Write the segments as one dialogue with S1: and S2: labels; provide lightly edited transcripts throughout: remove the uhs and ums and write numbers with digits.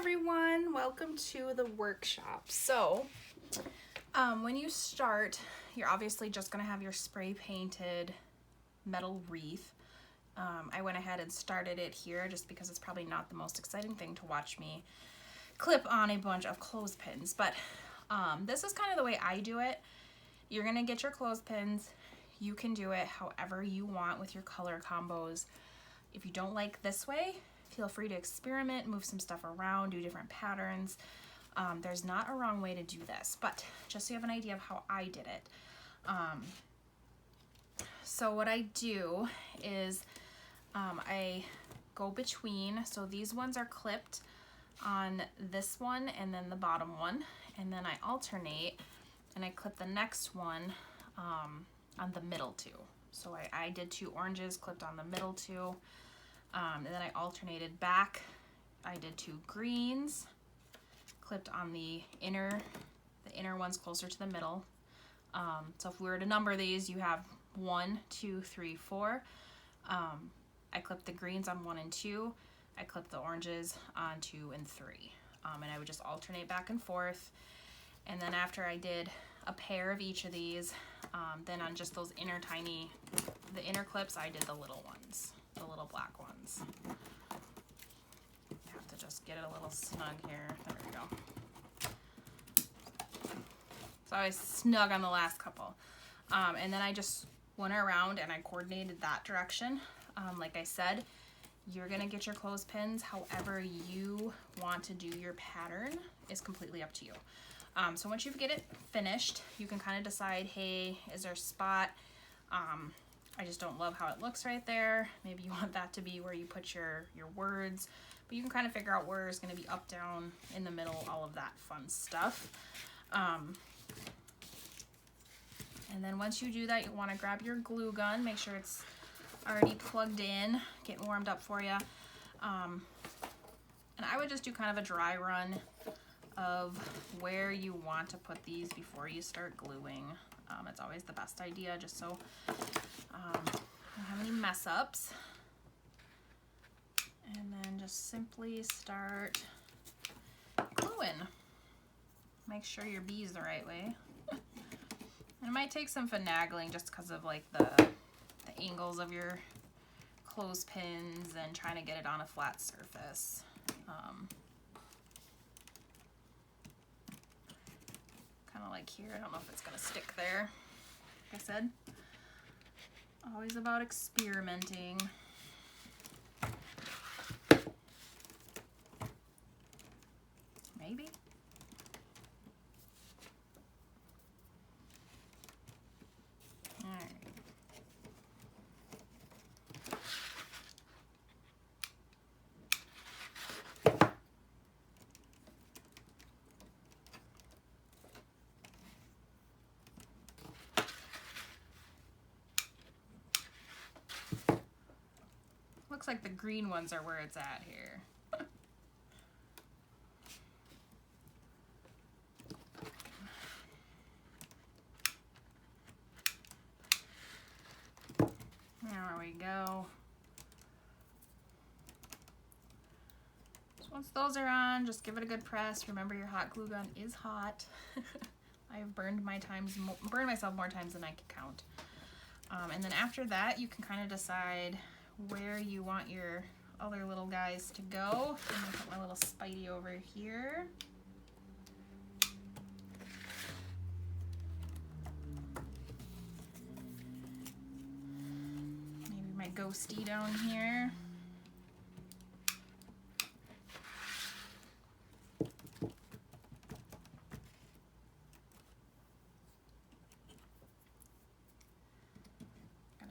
S1: everyone, welcome to the workshop. So when you start, you're obviously just going to have your spray painted metal wreath. I went ahead and started it here just because it's probably not the most exciting thing to watch me clip on a bunch of clothespins, but this is kind of the way I do it. You're going to get your clothespins. You can do it however you want with your color combos. If you don't like this way, feel free to experiment, move some stuff around, do different patterns. There's not a wrong way to do this, but just so you have an idea of how I did it. So what I do is I go between, so these ones are clipped on this one and then the bottom one, and then I alternate and I clip the next one on the middle two. So I did two oranges, clipped on the middle two. And then I alternated back. I did two greens, clipped on the inner ones closer to the middle. So if we were to number these, you have 1, 2, 3, 4. I clipped the greens on 1 and 2. I clipped the oranges on 2 and 3. And I would just alternate back and forth. And then after I did a pair of each of these, then on just those the inner clips, I did the little ones. The little black ones. I have to just get it a little snug here. There we go. So I was snug on the last couple. And then I just went around and I coordinated that direction. Like I said, you're gonna get your clothespins however you want to do your pattern is completely up to you. So once you get it finished, you can kind of decide, hey, is there a spot? I just don't love how it looks right there. Maybe you want that to be where you put your words, but you can kind of figure out where it's going to be up, down, in the middle, all of that fun stuff. And then once you do that, you'll want to grab your glue gun, make sure it's already plugged in, getting warmed up for you. And I would just do kind of a dry run of where you want to put these before you start gluing. It's always the best idea, just so don't have any mess ups. And then just simply start gluing. Make sure your B is the right way. And it might take some finagling just because of like the angles of your clothespins and trying to get it on a flat surface. Kind of like here, I don't know if it's gonna stick there. Like I said, always about experimenting. Maybe. All right. Looks like the green ones are where it's at here. There we go. So once those are on, just give it a good press. Remember, your hot glue gun is hot. I have burned myself more times than I can count. And then after that, you can kind of decide where you want your other little guys to go. I'm gonna put my little Spidey over here. Maybe my ghosty down here.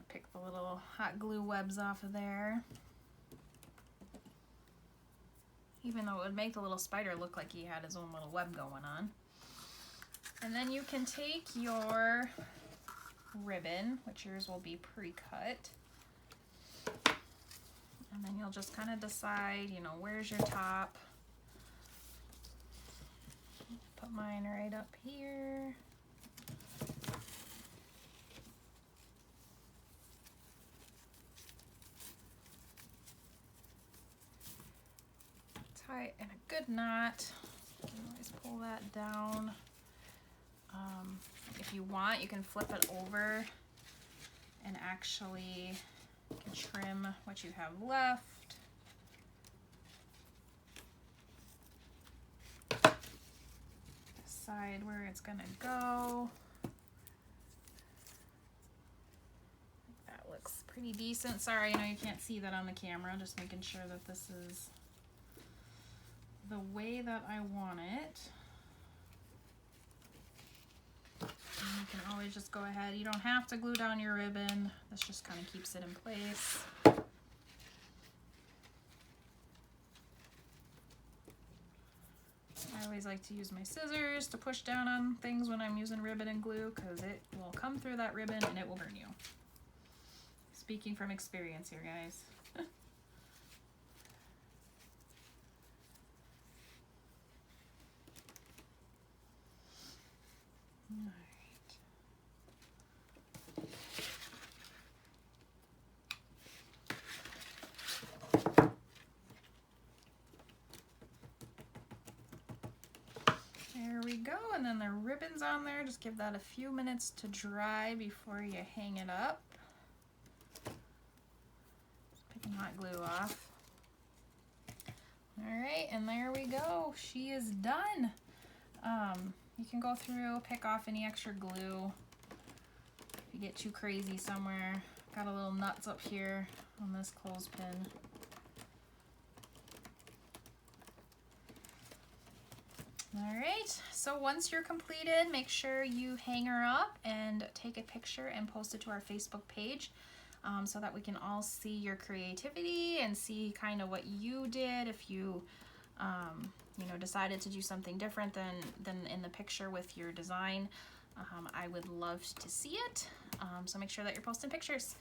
S1: Pick the little hot glue webs off of there. Even though it would make the little spider look like he had his own little web going on. And then you can take your ribbon, which yours will be pre-cut. And then you'll just kind of decide, you know, where's your top. Put mine right up here. tie it in a good knot. You can always pull that down. If you want, you can flip it over and actually can trim what you have left. Decide where it's gonna go. That looks pretty decent. Sorry, I know you can't see that on the camera. Just making sure that this is the way that I want it. And you can always just go ahead. You don't have to glue down your ribbon. This just kind of keeps it in place. I always like to use my scissors to push down on things when I'm using ribbon and glue, because it will come through that ribbon and it will burn you. Speaking from experience here, guys. All right. There we go, and then the ribbon's on there. Just give that a few minutes to dry before you hang it up. Just picking hot glue off. All right, and there we go. She is done. You can go through, pick off any extra glue if you get too crazy somewhere. Got a little nuts up here on this clothespin. All right, so once you're completed, make sure you hang her up and take a picture and post it to our Facebook page so that we can all see your creativity and see kind of what you did. If you, you know, decided to do something different than in the picture with your design, I would love to see it. So make sure that you're posting pictures.